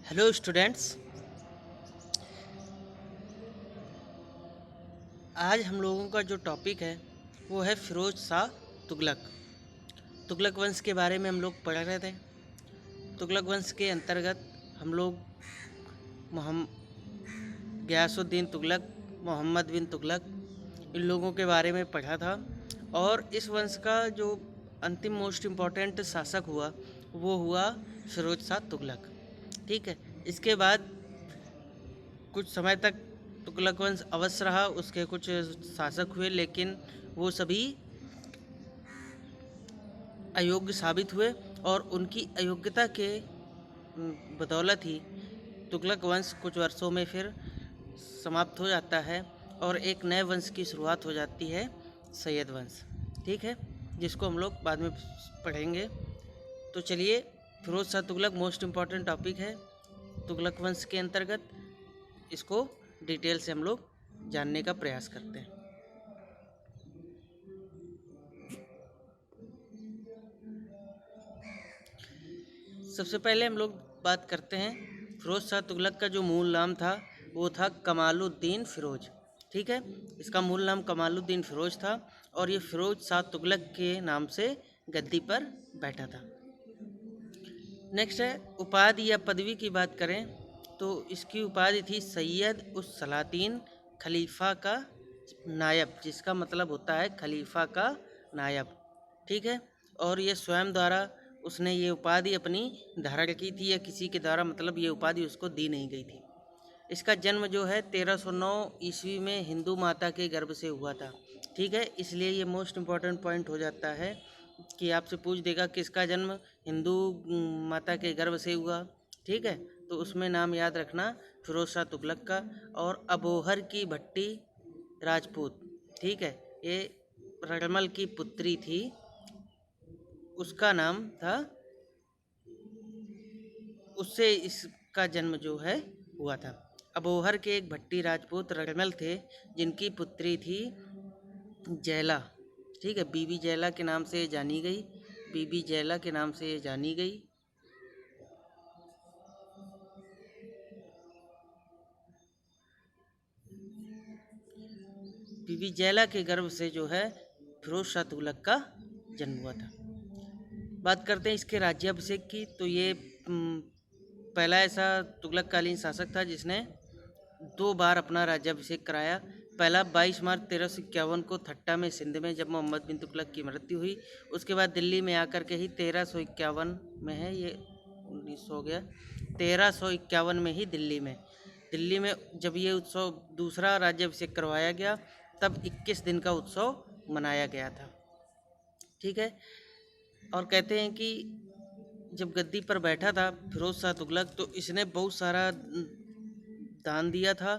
Hello students. आज हम लोगों का जो टॉपिक है वो है फिरोज शाह तुगलक। तुगलक वंश के बारे में हम लोग पढ़ रहे थे। तुगलक वंश के अंतर्गत हम लोग गयासुद्दीन तुगलक, मोहम्मद बिन तुगलक, इन लोगों के बारे में पढ़ा था। और इस वंश का जो अंतिम मोस्ट इम्पॉर्टेंट शासक हुआ वो हुआ फिरोज शाह तुगलक। ठीक है। इसके बाद कुछ समय तक तुगलक वंश अवश्य रहा, उसके कुछ शासक हुए लेकिन वो सभी अयोग्य साबित हुए और उनकी अयोग्यता के बदौलत ही तुगलक वंश कुछ वर्षों में फिर समाप्त हो जाता है और एक नए वंश की शुरुआत हो जाती है, सैयद वंश। ठीक है, जिसको हम लोग बाद में पढ़ेंगे। तो चलिए, Firoz Shah Tughlaq most important topic है तुगलक वंश के अंतर्गत। इसको डिटेल से हम लोग जानने का प्रयास करते हैं। सबसे पहले हम लोग बात करते हैं, फिरोज शाह तुगलक का जो मूल नाम था वो था कमालुद्दीन फिरोज। ठीक है, इसका मूल नाम कमालुद्दीन फिरोज था और ये फिरोज शाह तुगलक के नाम से गद्दी पर बैठा था। नेक्स्ट है उपाधि या पदवी की बात करें तो इसकी उपाधि थी सैयद उस सलातीन, खलीफा का नायब, जिसका मतलब होता है खलीफा का नायब। ठीक है, और ये स्वयं द्वारा उसने ये उपाधि अपनी धारण की थी या किसी के द्वारा, मतलब ये उपाधि उसको दी नहीं गई थी। इसका जन्म जो है 1309 ईस्वी में हिंदू माता के गर्भ से हुआ था। ठीक है, इसलिए ये मोस्ट इम्पॉर्टेंट पॉइंट हो जाता है कि आपसे पूछ देगा किसका जन्म हिंदू माता के गर्भ से हुआ। ठीक है, तो उसमें नाम याद रखना फिरोज शाह तुगलक का। और अबोहर की भट्टी राजपूत, ठीक है, ये रड़मल की पुत्री थी, उसका नाम था, उससे इसका जन्म जो है हुआ था। अबोहर के एक भट्टी राजपूत रड़मल थे जिनकी पुत्री थी जैला। ठीक है, बीबी जैला के नाम से जानी गई, बीबी जैला के नाम से जानी गई। बीबी जैला के गर्भ से जो है फिरोज शाह तुगलक का जन्म हुआ था। बात करते हैं इसके राज्याभिषेक की, तो ये पहला ऐसा तुगलक कालीन शासक था जिसने 2 बार अपना राज्याभिषेक कराया। पहला 22 मार्च 1351 को ठट्टा में सिंध में, जब मोहम्मद बिन तुगलक की मृत्यु हुई। उसके बाद दिल्ली में आकर के ही 1351 में है, ये 1900 हो गया, 1351 में ही दिल्ली में जब ये उत्सव दूसरा राज्याभिषेक करवाया गया तब 21 दिन का उत्सव मनाया गया था। ठीक है, और कहते हैं कि जब गद्दी पर बैठा था फिरोज शाह तुगलक तो इसने बहुत सारा दान दिया था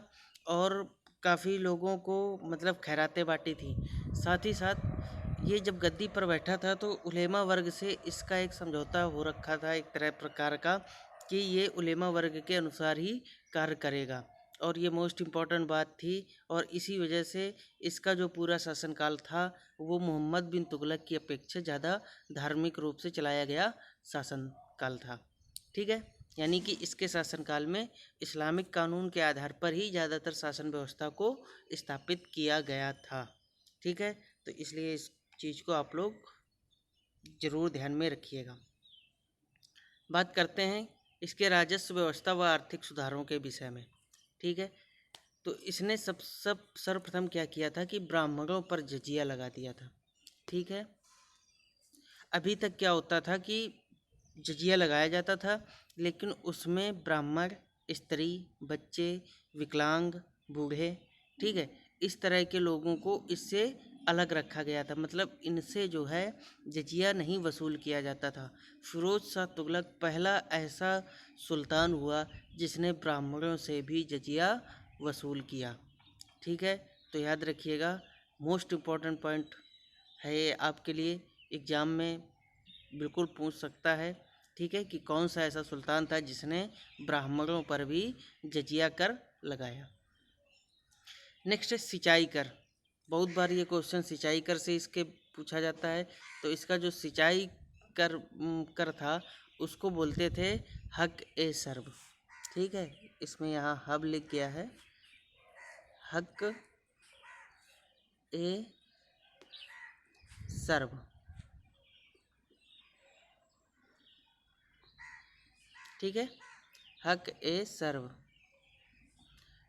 और काफ़ी लोगों को मतलब खैरातें बांटी थी। साथ ही साथ ये जब गद्दी पर बैठा था तो उलेमा वर्ग से इसका एक समझौता हो रखा था, एक तरह प्रकार का, कि ये उलेमा वर्ग के अनुसार ही कार्य करेगा। और ये मोस्ट इम्पॉर्टेंट बात थी और इसी वजह से इसका जो पूरा शासनकाल था वो मोहम्मद बिन तुगलक की अपेक्षा ज़्यादा धार्मिक रूप से चलाया गया शासनकाल था। ठीक है, यानी कि इसके शासनकाल में इस्लामिक कानून के आधार पर ही ज़्यादातर शासन व्यवस्था को स्थापित किया गया था। ठीक है, तो इसलिए इस चीज़ को आप लोग ज़रूर ध्यान में रखिएगा। बात करते हैं इसके राजस्व व्यवस्था व आर्थिक सुधारों के विषय में। ठीक है, तो इसने सब सर्वप्रथम क्या किया था कि ब्राह्मणों पर जजिया लगा दिया था। ठीक है, अभी तक क्या होता था कि जजिया लगाया जाता था लेकिन उसमें ब्राह्मण, स्त्री, बच्चे, विकलांग, बूढ़े, ठीक है, इस तरह के लोगों को इससे अलग रखा गया था, मतलब इनसे जो है जजिया नहीं वसूल किया जाता था। फिरोज शाह तुगलक पहला ऐसा सुल्तान हुआ जिसने ब्राह्मणों से भी जजिया वसूल किया। ठीक है, तो याद रखिएगा, मोस्ट इम्पॉर्टेंट पॉइंट है ये आपके लिए, एग्ज़ाम में बिल्कुल पूछ सकता है। ठीक है, कि कौन सा ऐसा सुल्तान था जिसने ब्राह्मणों पर भी जजिया कर लगाया। नेक्स्ट है सिंचाई कर। बहुत बार ये क्वेश्चन सिंचाई कर से इसके पूछा जाता है। तो इसका जो सिंचाई कर था उसको बोलते थे हक ए सर्व। ठीक है, इसमें यहाँ हब लिख गया है, हक ए सर्व। ठीक है, हक ए सर्व,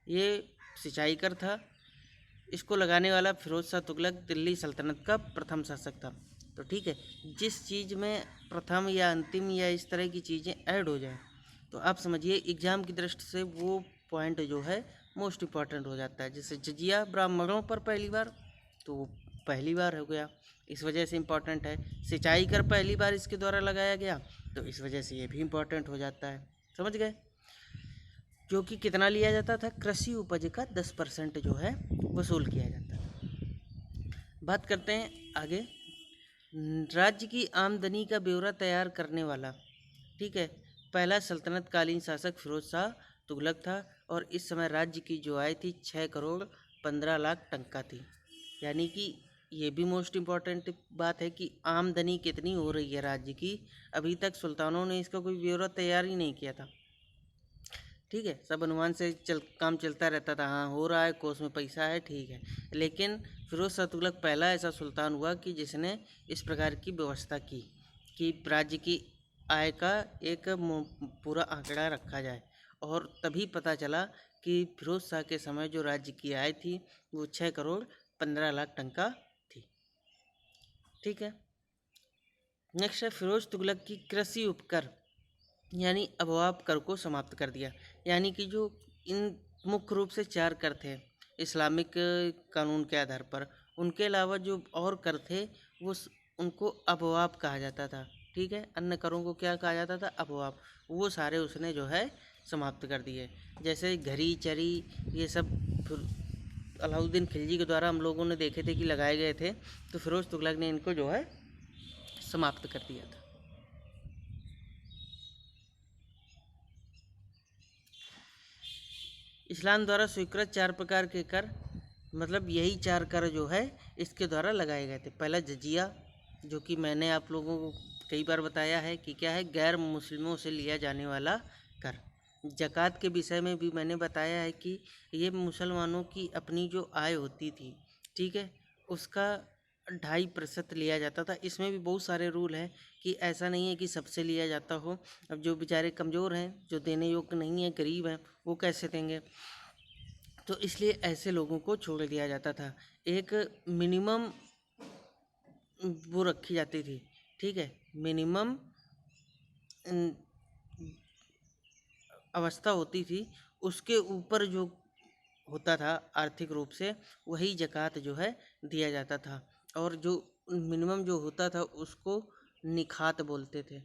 ये सिंचाई कर था। इसको लगाने वाला फिरोज शाह तुगलक दिल्ली सल्तनत का प्रथम शासक था। तो ठीक है, जिस चीज़ में प्रथम या अंतिम या इस तरह की चीज़ें ऐड हो जाए तो आप समझिए एग्ज़ाम की दृष्टि से वो पॉइंट जो है मोस्ट इम्पॉर्टेंट हो जाता है। जैसे जजिया ब्राह्मणों पर पहली बार, तो वो पहली बार हो गया, इस वजह से इम्पॉर्टेंट है। सिंचाई कर पहली बार इसके द्वारा लगाया गया, तो इस वजह से ये भी इम्पॉर्टेंट हो जाता है। समझ गए? क्योंकि कितना लिया जाता था, कृषि उपज का 10% जो है वसूल किया जाता है। बात करते हैं आगे, राज्य की आमदनी का ब्यौरा तैयार करने वाला, ठीक है, पहला सल्तनत कालीन शासक फिरोज शाह तुगलक था। और इस समय राज्य की जो आय थी 6 करोड़ 15 लाख टंका थी। यानी कि ये भी मोस्ट इम्पॉर्टेंट बात है कि आमदनी कितनी हो रही है राज्य की, अभी तक सुल्तानों ने इसका कोई ब्यौरा तैयार ही नहीं किया था। ठीक है, सब अनुमान से काम चलता रहता था, हाँ हो रहा है, कोष में पैसा है, ठीक है। लेकिन फिरोज शाह तुगलक पहला ऐसा सुल्तान हुआ कि जिसने इस प्रकार की व्यवस्था की कि राज्य की आय का एक पूरा आंकड़ा रखा जाए। और तभी पता चला कि फिरोज शाह के समय जो राज्य की आय थी वो 6 करोड़ 15 लाख टंका थी। ठीक है, नेक्स्ट है फिरोज तुगलक की कृषि उपकर यानी अबवाब कर को समाप्त कर दिया। यानी कि जो इन मुख्य रूप से 4 कर थे इस्लामिक कानून के आधार पर, उनके अलावा जो और कर थे वो उनको अबवाब कहा जाता था। ठीक है, अन्य करों को क्या कहा जाता था, अबवाब, वो सारे उसने जो है समाप्त कर दिए। जैसे घरी चरी ये सब अलाउद्दीन खिलजी के द्वारा हम लोगों ने देखे थे कि लगाए गए थे, तो फिरोज तुगलक ने इनको जो है समाप्त कर दिया था। इस्लाम द्वारा स्वीकृत 4 प्रकार के कर, मतलब यही 4 कर जो है इसके द्वारा लगाए गए थे। पहला जजिया, जो कि मैंने आप लोगों को कई बार बताया है कि क्या है, गैर मुस्लिमों से लिया जाने वाला कर। ज़कात के विषय में भी मैंने बताया है कि ये मुसलमानों की अपनी जो आय होती थी, ठीक है, उसका 2.5% लिया जाता था। इसमें भी बहुत सारे रूल हैं कि ऐसा नहीं है कि सबसे लिया जाता हो। अब जो बेचारे कमज़ोर हैं, जो देने योग्य नहीं हैं, गरीब हैं, वो कैसे देंगे, तो इसलिए ऐसे लोगों को छोड़ दिया जाता था। एक मिनिमम वो रखी जाती थी, ठीक है, मिनिमम अवस्था होती थी, उसके ऊपर जो होता था आर्थिक रूप से, वही ज़कात जो है दिया जाता था। और जो मिनिमम जो होता था उसको निखात बोलते थे।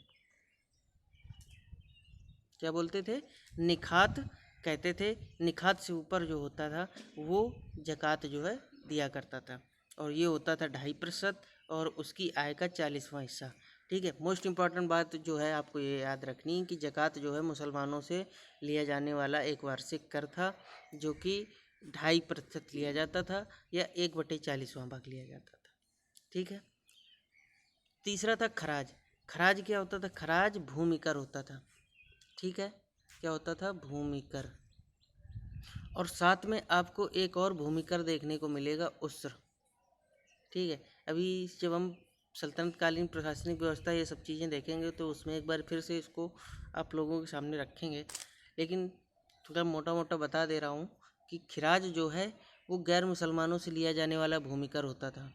क्या बोलते थे, निखात कहते थे। निखात से ऊपर जो होता था वो ज़कात जो है दिया करता था, और ये होता था 2.5% और उसकी आय का 40वां हिस्सा। ठीक है, मोस्ट इम्पॉर्टेंट बात जो है आपको ये याद रखनी है कि ज़कात जो है मुसलमानों से लिया जाने वाला एक वार्षिक कर था, जो कि 2.5% लिया जाता था या 1/40वां भाग लिया जाता था। ठीक है, तीसरा था खराज। खराज क्या होता था, खराज भूमि कर होता था। ठीक है, क्या होता था, भूमि कर। और साथ में आपको एक और भूमि कर देखने को मिलेगा, उस्र। ठीक है, अभी जब हम सल्तनत कालीन प्रशासनिक व्यवस्था ये सब चीज़ें देखेंगे तो उसमें एक बार फिर से इसको आप लोगों के सामने रखेंगे, लेकिन थोड़ा मोटा मोटा बता दे रहा हूँ कि खिराज जो है वो गैर मुसलमानों से लिया जाने वाला भूमि कर होता था,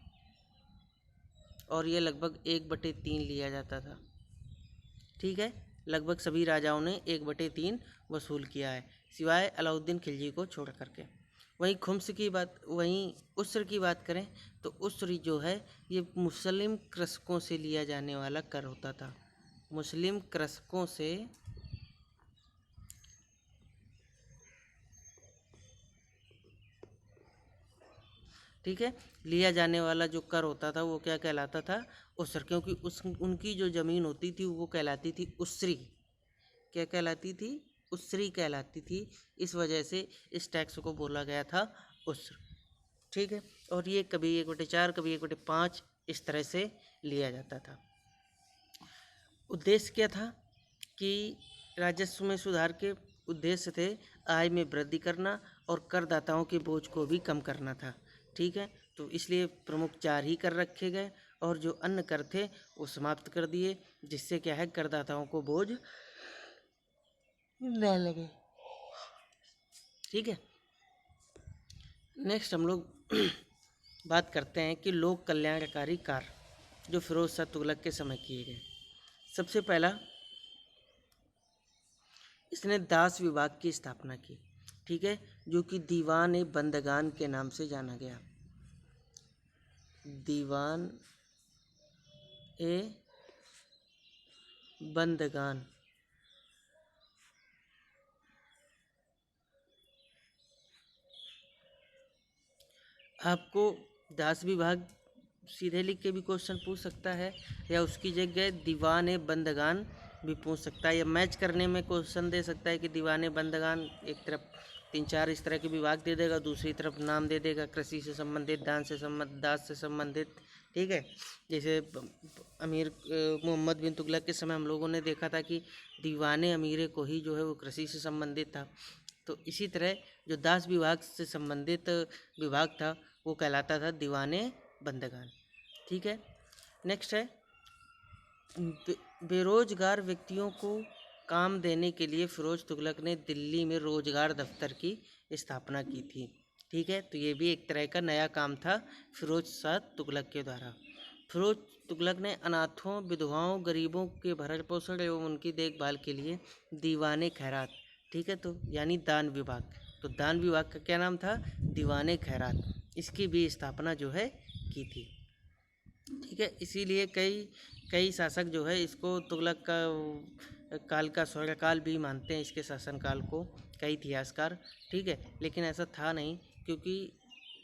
और ये लगभग 1/3 लिया जाता था। ठीक है, लगभग सभी राजाओं ने 1/3 वसूल किया है, सिवाय अलाउद्दीन खिलजी को छोड़ करके। वहीं खुम्स की बात, वहीं उस्र की बात करें तो उस्र जो है ये मुस्लिम कृषकों से लिया जाने वाला कर होता था। मुस्लिम कृषकों से ठीक है लिया जाने वाला जो कर होता था वो क्या कहलाता था, उस्र। क्योंकि उनकी जो ज़मीन होती थी वो कहलाती थी उसरी। क्या कहलाती थी, उसरी कहलाती थी। इस वजह से इस टैक्स को बोला गया था उस्र। ठीक है, और ये कभी 1/4 कभी 1/5 इस तरह से लिया जाता था। उद्देश्य क्या था कि राजस्व में सुधार के उद्देश्य थे आय में वृद्धि करना और करदाताओं के बोझ को भी कम करना था। ठीक है, तो इसलिए प्रमुख 4 ही कर रखे गए और जो अन्य कर थे वो समाप्त कर दिए, जिससे क्या है करदाताओं को बोझ ना लगे। ठीक है, नेक्स्ट हम लोग बात करते हैं कि लोक कल्याणकारी कार्य जो फिरोज शाह तुगलक के समय किए गए। सबसे पहला, इसने दास विभाग की स्थापना की। ठीक है, जो कि दीवान ए बंदगान के नाम से जाना गया। दीवान ए बंदगान। आपको दास विभाग सीधे लिख के भी क्वेश्चन पूछ सकता है या उसकी जगह दीवान ए बंदगान भी पूछ सकता है, या मैच करने में क्वेश्चन दे सकता है कि दीवान ए बंदगान एक तरफ 3-4 इस तरह के विभाग दे देगा, दूसरी तरफ नाम दे देगा कृषि से संबंधित, दास से संबंधित। ठीक है, जैसे अमीर मोहम्मद बिन तुगलक के समय हम लोगों ने देखा था कि दीवाने अमीरे को ही जो है वो कृषि से संबंधित था। तो इसी तरह जो दास विभाग से संबंधित विभाग था वो कहलाता था दीवाने बंदगान। ठीक है, नेक्स्ट है बेरोजगार व्यक्तियों को काम देने के लिए फिरोज तुगलक ने दिल्ली में रोजगार दफ्तर की स्थापना की थी। ठीक है, तो ये भी एक तरह का नया काम था फिरोज शाह तुगलक के द्वारा। फिरोज तुगलक ने अनाथों, विधवाओं, गरीबों के भरण पोषण एवं उनकी देखभाल के लिए दीवाने खैरात, ठीक है, तो यानी दान विभाग, तो दान विभाग का क्या नाम था, दीवाने खैरात, इसकी भी स्थापना जो है की थी। ठीक है, इसीलिए कई शासक जो है इसको तुगलक का काल का स्वर्णकाल भी मानते हैं, इसके शासनकाल को कई इतिहासकार। ठीक है, लेकिन ऐसा था नहीं, क्योंकि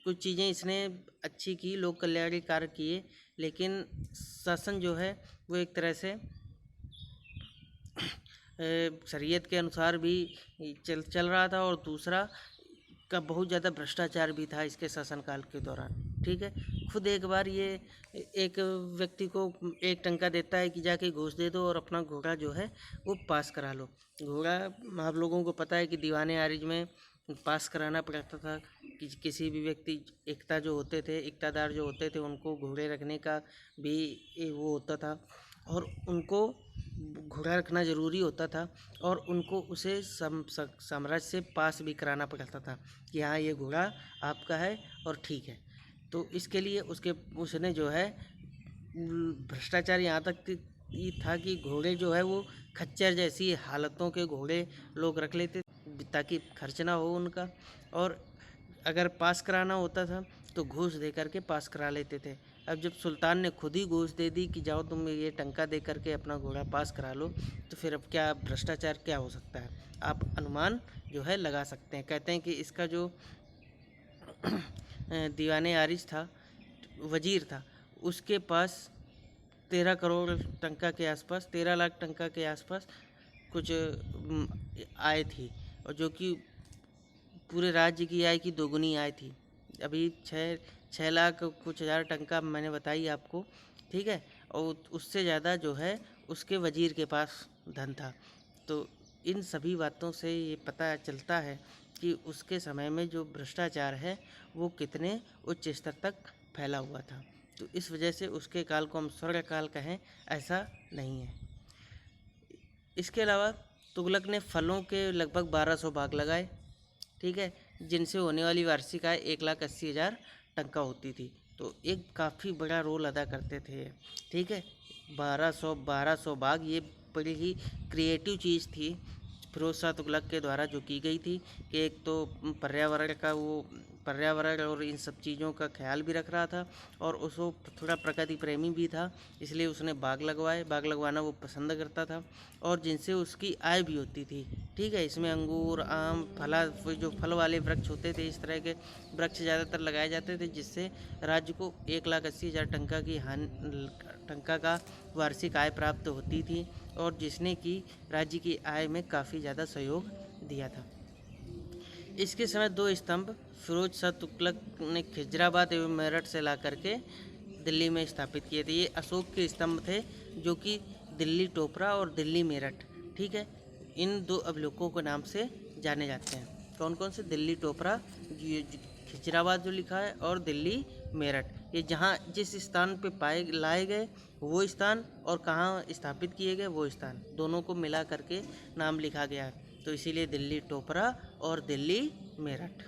कुछ चीज़ें इसने अच्छी की, लोक कल्याणकारी कार्य किए, लेकिन शासन जो है वो एक तरह से शरीयत के अनुसार भी चल रहा था, और दूसरा का बहुत ज़्यादा भ्रष्टाचार भी था इसके शासनकाल के दौरान। ठीक है, खुद एक बार ये एक व्यक्ति को 1 टंका देता है कि जाके घूस दे दो और अपना घोड़ा जो है वो पास करा लो। घोड़ा आप लोगों को पता है कि दीवाने आरिज में पास कराना पड़ता था कि किसी भी व्यक्ति इक़्तादार जो होते थे उनको घोड़े रखने का भी वो होता था, और उनको घोड़ा रखना ज़रूरी होता था, और उनको उसे साम्राज्य से पास भी कराना पड़ता था कि हाँ ये घोड़ा आपका है और ठीक है। तो इसके लिए उसने जो है भ्रष्टाचार यहाँ तक था कि घोड़े जो है वो खच्चर जैसी हालतों के घोड़े लोग रख लेते ताकि खर्च ना हो उनका, और अगर पास कराना होता था तो घूस दे करके पास करा लेते थे। अब जब सुल्तान ने खुद ही घूस दे दी कि जाओ तुम ये टंका दे करके अपना घोड़ा पास करा लो, तो फिर अब क्या भ्रष्टाचार क्या हो सकता है, आप अनुमान जो है लगा सकते हैं। कहते हैं कि इसका जो दीवाने आरिज था, वजीर था, उसके पास 13 करोड़ टंका के आसपास, 13 लाख टंका के आसपास कुछ आय थी, और जो कि पूरे राज्य की आय की दोगुनी आय थी। अभी 6 लाख कुछ हज़ार टंका मैंने बताई आपको। ठीक है, और उससे ज़्यादा जो है उसके वजीर के पास धन था। तो इन सभी बातों से ये पता चलता है कि उसके समय में जो भ्रष्टाचार है वो कितने उच्च स्तर तक फैला हुआ था। तो इस वजह से उसके काल को हम स्वर्णकाल कहें ऐसा नहीं है। इसके अलावा तुगलक ने फलों के लगभग 1200 बाग लगाए। ठीक है, जिनसे होने वाली वार्षिक आय 1,80,000 टंका होती थी। तो एक काफ़ी बड़ा रोल अदा करते थे। ठीक है, 1200 बाग, ये बड़ी ही क्रिएटिव चीज़ थी फिरोज शाह तुगलक के द्वारा जो की गई थी कि एक तो पर्यावरण और इन सब चीज़ों का ख्याल भी रख रहा था, और उसको थोड़ा प्रकृति प्रेमी भी था, इसलिए उसने बाग लगवाए। बाग लगवाना वो पसंद करता था, और जिनसे उसकी आय भी होती थी। ठीक है, इसमें अंगूर, आम, जो फल वाले वृक्ष होते थे, इस तरह के वृक्ष ज़्यादातर लगाए जाते थे, जिससे राज्य को 1,80,000 टंका का वार्षिक आय प्राप्त होती थी, और जिसने कि राज्य की आय में काफ़ी ज़्यादा सहयोग दिया था। इसके समय 2 स्तंभ फिरोज शाह तुगलक ने खिजराबाद एवं मेरठ से ला करके दिल्ली में स्थापित किए थे। ये अशोक के स्तंभ थे जो कि दिल्ली टोपरा और दिल्ली मेरठ, ठीक है, इन दो अभिलेखों के नाम से जाने जाते हैं। कौन कौन से? दिल्ली टोपरा, खिजराबाद जो लिखा है, और दिल्ली मेरठ। ये जहाँ जिस स्थान पे लाए गए वो स्थान, और कहाँ स्थापित किए गए वो स्थान, दोनों को मिला करके नाम लिखा गया है। तो इसीलिए दिल्ली टोपरा और दिल्ली मेरठ।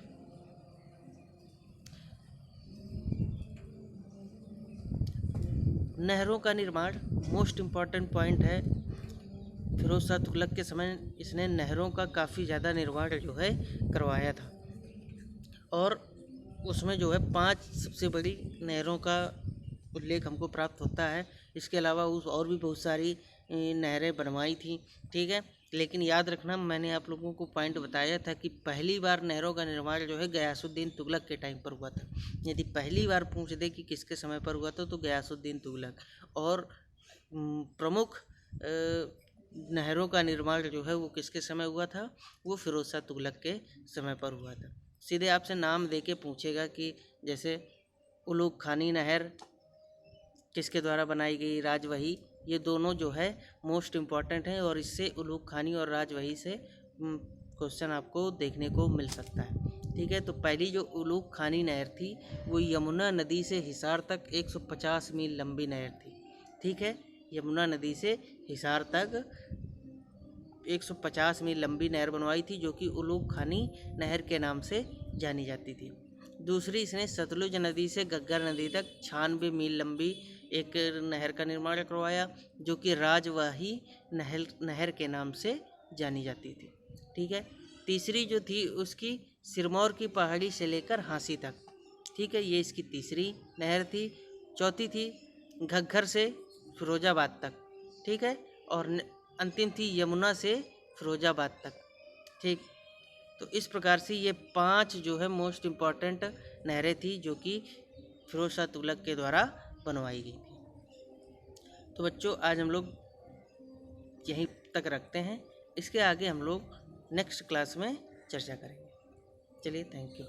नहरों का निर्माण मोस्ट इम्पॉर्टेंट पॉइंट है। फिरोज शाह तुगलक के समय इसने नहरों का काफ़ी ज़्यादा निर्माण जो है करवाया था, और उसमें जो है 5 सबसे बड़ी नहरों का उल्लेख हमको प्राप्त होता है। इसके अलावा उस और भी बहुत सारी नहरें बनवाई थी, ठीक है। लेकिन याद रखना, मैंने आप लोगों को पॉइंट बताया था कि पहली बार नहरों का निर्माण जो है गयासुद्दीन तुगलक के टाइम पर हुआ था। यदि पहली बार पूछ दे कि किसके समय पर हुआ था तो गयासुद्दीन तुगलक। और प्रमुख नहरों का निर्माण जो है वो किसके समय हुआ था? वो फिरोज शाह तुगलक के समय पर हुआ था। सीधे आपसे नाम दे के पूछेगा कि जैसे उलूग खानी नहर किसके द्वारा बनाई गई? राजवही। ये दोनों जो है मोस्ट इम्पॉर्टेंट हैं, और इससे उलूग खानी और राजवही से क्वेश्चन आपको देखने को मिल सकता है, ठीक है। तो पहली जो उलूग खानी नहर थी वो यमुना नदी से हिसार तक 150 मील लंबी नहर थी, ठीक है। यमुना नदी से हिसार तक 150 मील लंबी नहर बनवाई थी, जो कि उलूग खानी नहर के नाम से जानी जाती थी। दूसरी, इसने सतलुज नदी से घग्गर नदी तक 96 मील लंबी एक नहर का निर्माण करवाया, जो कि राजवाही नहर के नाम से जानी जाती थी, ठीक है। तीसरी जो थी उसकी सिरमौर की पहाड़ी से लेकर हांसी तक, ठीक है, ये इसकी तीसरी नहर थी। चौथी थी घग्गर से फिरोजाबाद तक, ठीक है। और अंतिम थी यमुना से फिरोजाबाद तक, ठीक। तो इस प्रकार से ये 5 जो है मोस्ट इम्पॉर्टेंट नहरें थी जो कि फिरोज शाह तुगलक के द्वारा बनवाई गई थी। तो बच्चों, आज हम लोग यहीं तक रखते हैं। इसके आगे हम लोग नेक्स्ट क्लास में चर्चा करेंगे। चलिए, थैंक यू।